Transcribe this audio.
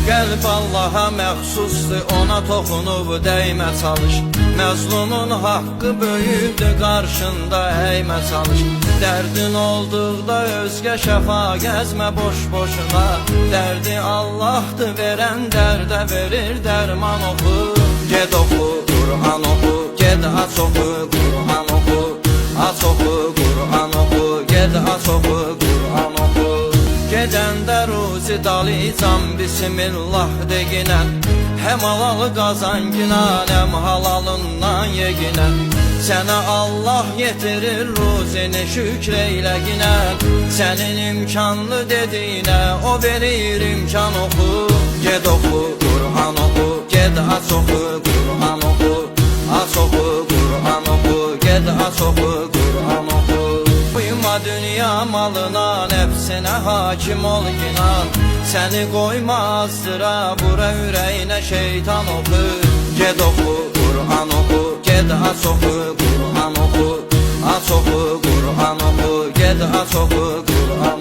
Qəlb Allaha məxsusdur, ona toxunub dəymə çalış. Məzlumun haqqı böyükdür, qarşında əymə çalış. Dərdin olduqda özgə şəfa gəzmə boş-boşuna. Dərdi Allahdır verən, dərdə verir dərman oxu. Ged oxu, Qur'an oxu, ged aç oxu, Qur'an oxu. Aç oxu, Qur'an oxu, ged aç oxu, Qur'an oxu. Gedəndə ruzi dalıcan bismillah deginən. Həm halalı qazanginan, həm halalından yeginən. Sənə Allah yetirir ruzini şükr eyləginən. Sənin imkanlı dediyinə o verir imkan oxu. Ged oxu, Qur'an oxu, ged aç oxu, Qur'an oxu. Aç oxu, Qur'an oxu, ged aç oxu, Qur'an oxu. Uyma dünya malına, nəfsinə hakim ol inan. Səni qoyma azdıra, bura ürəyinə şeytan oxu. Ged oxu, Qur'an oxu, ged aç oxu, Qur'an oxu. Aç oxu, Qur'an oxu, ged aç oxu, Qur'an oxu.